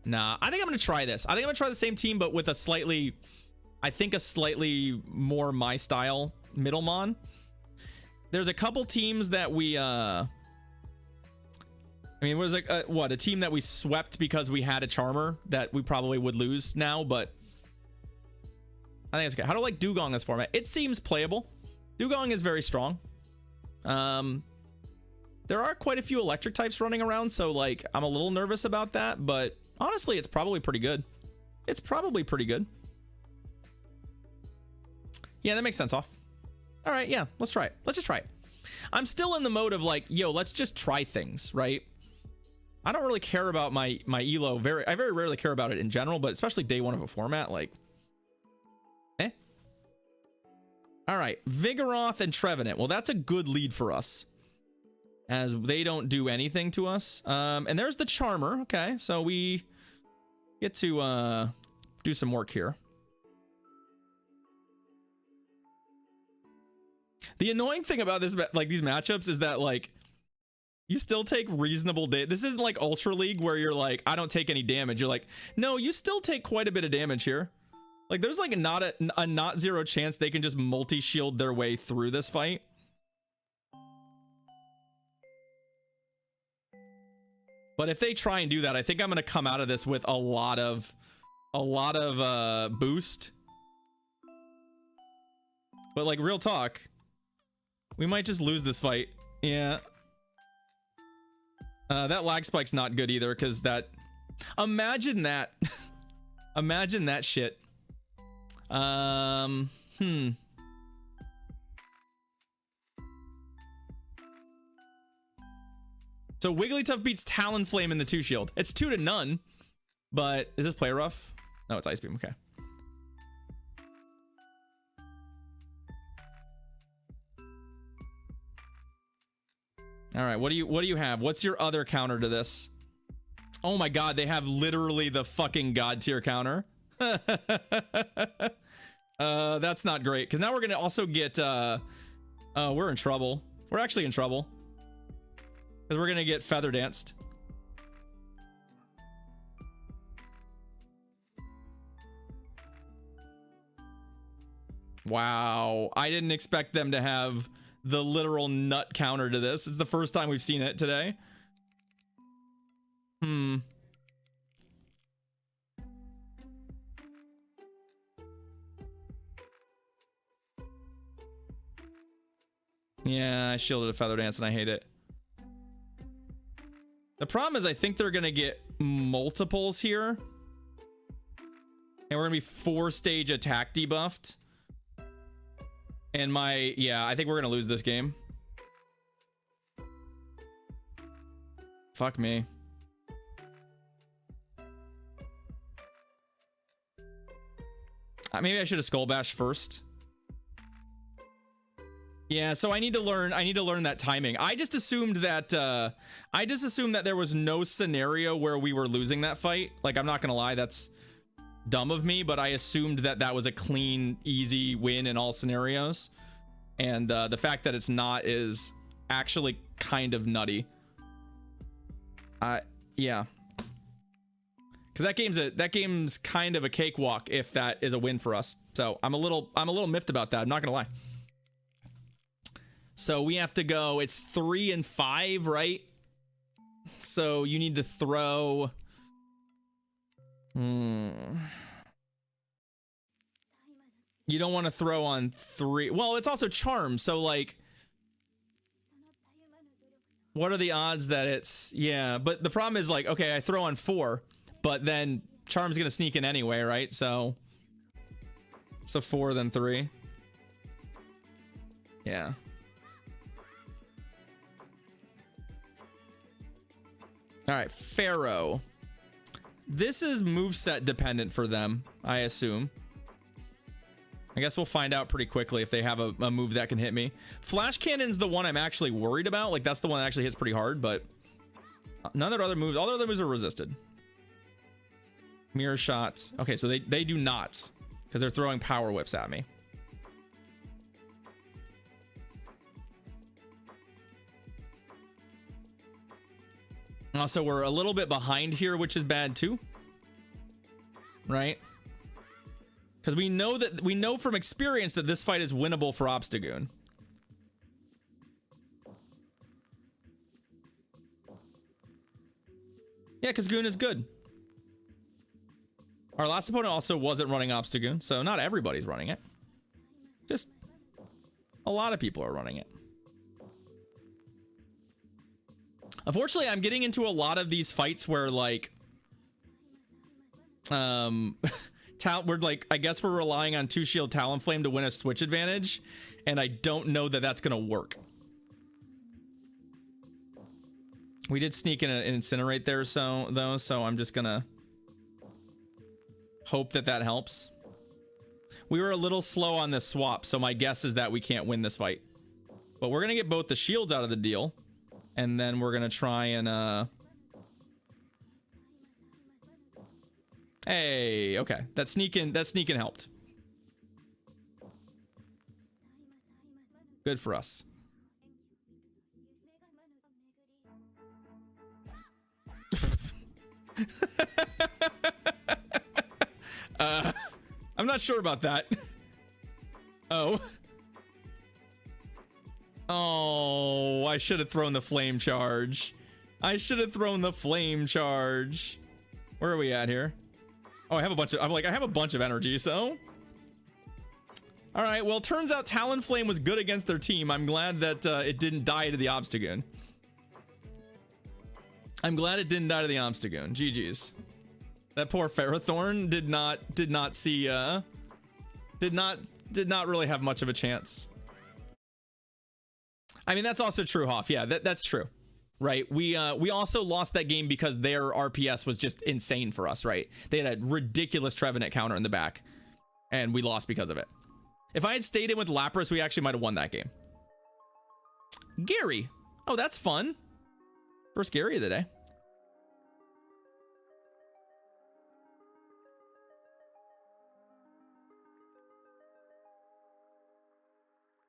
Nah, I think I'm gonna try this. I think I'm gonna try the same team, but with a slightly, I think a slightly more my style Middlemon. There's a couple teams that we I mean, it was like a team that we swept because we had a Charmer that we probably would lose now, but I think it's okay. How do I like Dugong in this format? It seems playable. Dugong is very strong. There are quite a few electric types running around, so like I'm a little nervous about that, but honestly, it's probably pretty good. It's probably pretty good. Yeah, that makes sense off. All right, yeah, let's try it. Let's just try it. I'm still in the mode of like, yo, let's just try things, right? I don't really care about my elo. I very rarely care about it in general, but especially day one of a format, like, eh. All right, Vigoroth and Trevenant. Well, that's a good lead for us, as they don't do anything to us. And there's the Charmer. Okay, so we get to do some work here. The annoying thing about this, like these matchups, is that like you still take reasonable damage. This isn't like Ultra League where you're like, I don't take any damage. You're like, no, you still take quite a bit of damage here. Like there's like not a not zero chance they can just multi-shield their way through this fight. But if they try and do that, I think I'm going to come out of this with a lot of boost. But like real talk, we might just lose this fight. Yeah. That lag spike's not good either, because that... Imagine that. Imagine that shit. So Wigglytuff beats Talonflame in the 2 shield. It's 2-0, but is this play rough? No, it's Ice Beam. Okay. All right, what do you have? What's your other counter to this? Oh my god, they have literally the fucking god tier counter. That's not great, because now we're gonna also get we're in trouble. We're actually in trouble, because we're gonna get Feather Danced. Wow, I didn't expect them to have the literal nut counter to this. It's the first time we've seen it today. Yeah, I shielded a Feather Dance and I hate it. The problem is I think they're gonna get multiples here, and we're gonna be 4-stage attack debuffed. And yeah, I think we're gonna lose this game. Fuck me. Maybe I should have Skull Bash first. Yeah, so I need to learn that timing. I just assumed that there was no scenario where we were losing that fight. Like, I'm not gonna lie, that's dumb of me, but I assumed that was a clean, easy win in all scenarios. And the fact that it's not is actually kind of nutty. Yeah. Because that game's kind of a cakewalk if that is a win for us. So I'm a little miffed about that. I'm not gonna lie. So we have to go. It's 3 and 5, right? So you need to throw. You don't want to throw on 3. Well, it's also Charm. So like, what are the odds that it's, yeah, but the problem is like, okay, I throw on 4, but then Charm's gonna sneak in anyway, right? So it's a 4 then 3. Yeah. All right, Pharaoh. This is moveset dependent for them, I assume. I guess we'll find out pretty quickly if they have a move that can hit me. Flash Cannon's the one I'm actually worried about. Like, that's the one that actually hits pretty hard, but none of their other moves, all their other moves are resisted. Mirror Shot. Okay, so they do not, because they're throwing Power Whips at me. Also, we're a little bit behind here, which is bad too. right? Because we know from experience that this fight is winnable for Obstagoon. Yeah, because Goon is good. Our last opponent also wasn't running Obstagoon, so not everybody's running it. Just a lot of people are running it. Unfortunately, I'm getting into a lot of these fights where, like, we're like, I guess we're relying on 2-shield Talonflame to win a switch advantage, and I don't know that that's gonna work. We did sneak in an Incinerate there, so I'm just gonna hope that helps. We were a little slow on this swap, so my guess is that we can't win this fight. But we're gonna get both the shields out of the deal, and then we're gonna try and hey, okay. That sneaking helped. Good for us. I'm not sure about that. Oh, I should have thrown the flame charge. Where are we at here? Oh, I have a bunch of energy, so. All right, well, turns out Talonflame was good against their team. I'm glad that it didn't die to the Obstagoon. GG's. That poor Ferrothorn did not really have much of a chance. I mean, that's also true, Hoff. Yeah, that's true. Right, we also lost that game because their RPS was just insane for us, right? They had a ridiculous Trevenant counter in the back, and we lost because of it. If I had stayed in with Lapras, we actually might have won that game. Gary. Oh, that's fun. First Gary of the day.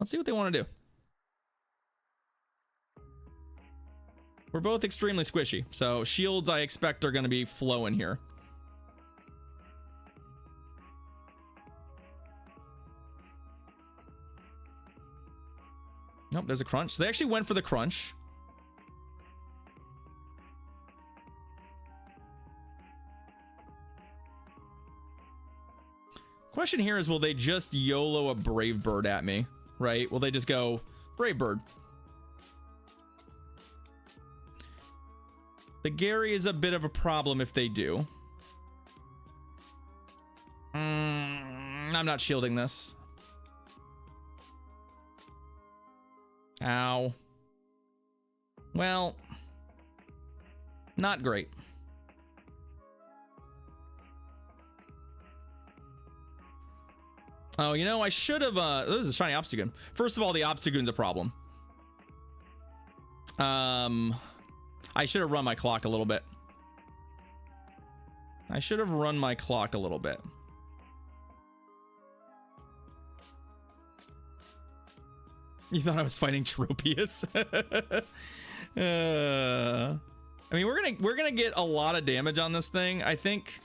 Let's see what they want to do. We're both extremely squishy, so shields I expect are going to be flowing here. Nope, there's a crunch. So they actually went for the crunch. Question here is, will they just YOLO a Brave Bird at me, right? Will they just go Brave Bird? The Gary is a bit of a problem if they do. I'm not shielding this. Ow. Well, not great. Oh, you know, I should have, this is a shiny Obstagoon. First of all, the Obstagoon's a problem. I should have run my clock a little bit. You thought I was fighting Tropius? I mean, we're gonna get a lot of damage on this thing, I think.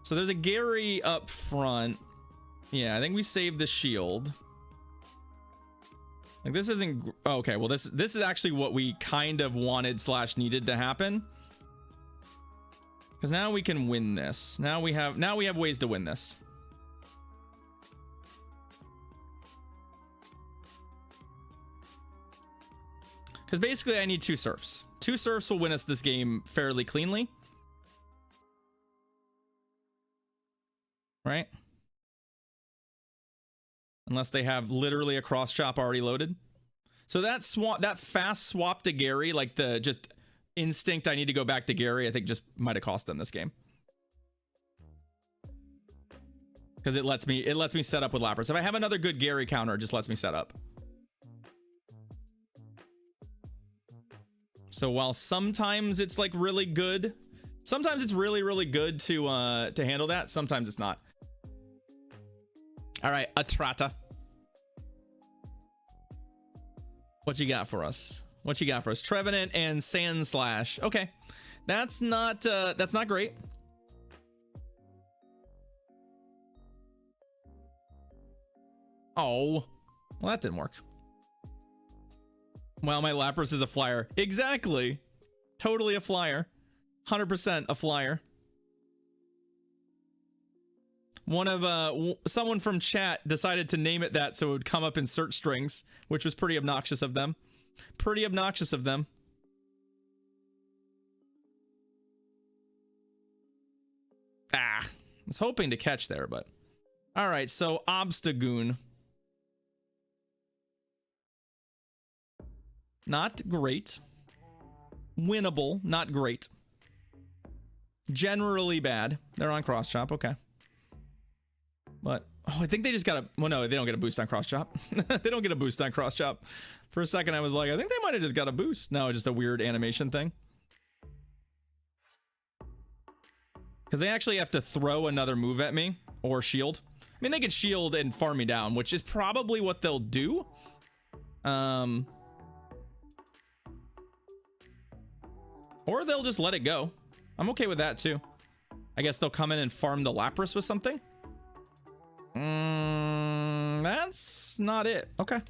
So there's a Gary up front. Yeah, I think we saved the shield. Like, this isn't okay. Well, this is actually what we kind of wanted / needed to happen. Because now we can win this. Now we have ways to win this. Because basically I need 2 Surfs. 2 Surfs will win us this game fairly cleanly. Right? Unless they have literally a cross chop already loaded. So that fast swap to Gary, like the just instinct I need to go back to Gary, I think just might have cost them this game. Because it lets me set up with Lapras. If I have another good Gary counter, it just lets me set up. So while sometimes it's like really good, sometimes it's really good to handle that, sometimes it's not. All right, Atrata. What you got for us? Trevenant and Sand Slash. Okay, that's not great. Oh, well, that didn't work. Well, my Lapras is a flyer. Exactly. Totally a flyer. 100% a flyer. One of someone from chat decided to name it that so it would come up in search strings, which was pretty obnoxious of them. Pretty obnoxious of them. Ah, I was hoping to catch there, but all right. So Obstagoon, not great. Winnable, not great. Generally bad. They're on cross chop. Okay. But, oh, I think they just got a, well, no, they don't get a boost on cross chop. They don't get a boost on cross chop. For a second, I was like, I think they might have just got a boost. No, just a weird animation thing. Because they actually have to throw another move at me or shield. I mean, they could shield and farm me down, which is probably what they'll do. Or they'll just let it go. I'm okay with that too. I guess they'll come in and farm the Lapras with something. That's not it. Okay.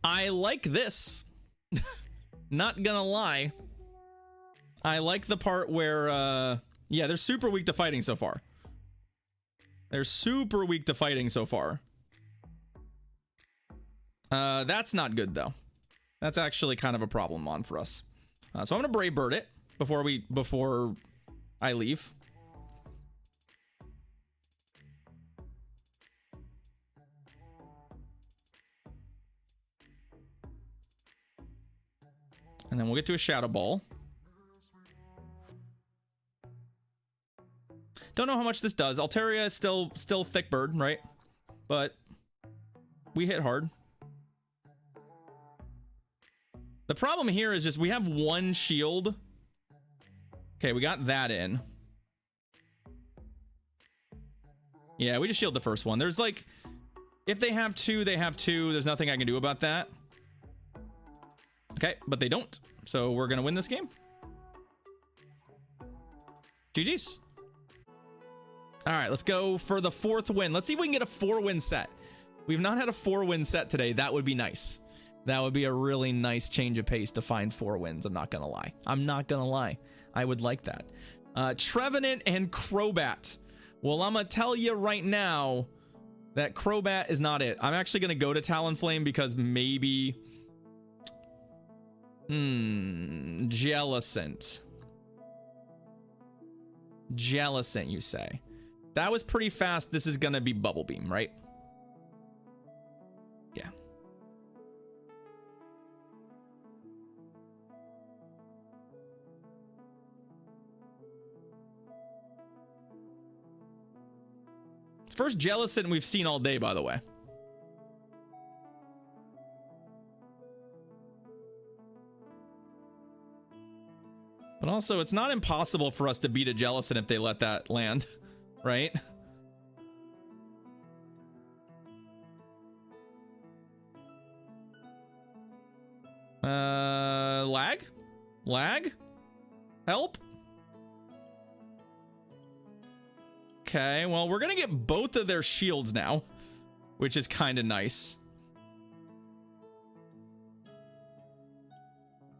I like this. Not gonna lie. I like the part where, yeah, they're super weak to fighting so far. They're super weak to fighting so far. That's not good though. That's actually kind of a problem on for us. So I'm gonna Brave Bird it before I leave. And then we'll get to a Shadow Ball. Don't know how much this does. Altaria is still thick bird, right? But we hit hard. The problem here is just we have one shield. Okay, we got that in. Yeah, we just shield the first one. There's like, if they have two, they have two. There's nothing I can do about that. Okay, but they don't. So we're gonna win this game. GG's. All right, let's go for the 4th win. Let's see if we can get a 4-win set. We've not had a 4-win set today. That would be nice. That would be a really nice change of pace to find 4 wins. I'm not gonna lie. I'm not gonna lie. I would like that. Trevenant and Crobat. Well, I'm gonna tell you right now that Crobat is not it. I'm actually gonna go to Talonflame because maybe... Jellicent. Jellicent, you say? That was pretty fast. This is gonna be Bubble Beam, right? Yeah. It's first Jellicent we've seen all day, by the way. But also, it's not impossible for us to beat a Jellicent if they let that land, right? Lag? Lag? Help? Okay, well, we're gonna get both of their shields now, which is kind of nice.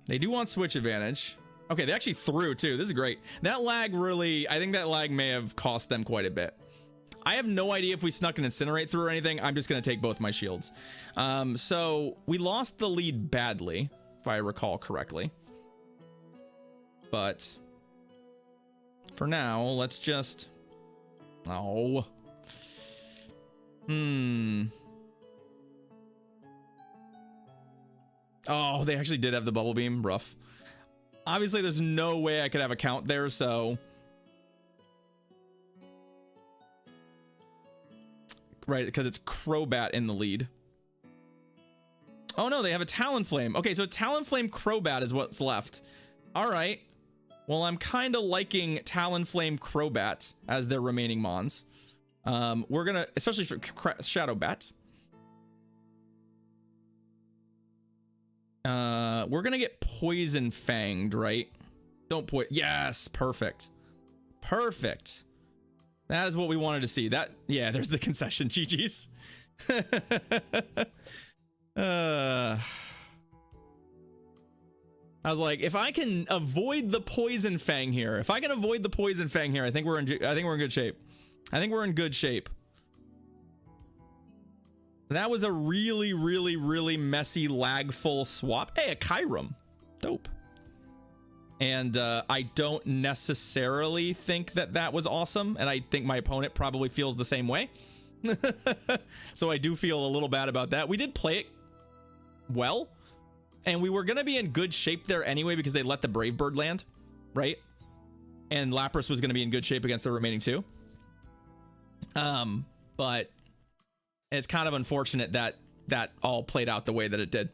They do want switch advantage. Okay, they actually threw too. This is great. That lag really, I think that lag may have cost them quite a bit. I have no idea if we snuck an Incinerate through or anything. I'm just going to take both my shields. So we lost the lead badly, if I recall correctly. But for now, let's just... Oh. Oh, they actually did have the Bubble Beam. Rough. Obviously, there's no way I could have a count there, so... Right, because it's Crobat in the lead. Oh no, they have a Talonflame. Okay, so Talonflame Crobat is what's left. All right. Well, I'm kind of liking Talonflame Crobat as their remaining mons. We're gonna, especially for Shadow Bat. We're gonna get Poison Fanged, right? Don't yes, perfect. Perfect. That is what we wanted to see. That, yeah, there's the concession. GG's. I was like, if I can avoid the Poison Fang here, I think we're in good shape. I think we're in good shape. That was a really, really, really messy, lagful swap. Hey, a Kyurem. Dope. And I don't necessarily think that was awesome, and I think my opponent probably feels the same way. So I do feel a little bad about that. We did play it well, and we were gonna be in good shape there anyway because they let the Brave Bird land, right? And Lapras was gonna be in good shape against the remaining two. But it's kind of unfortunate that all played out the way that it did.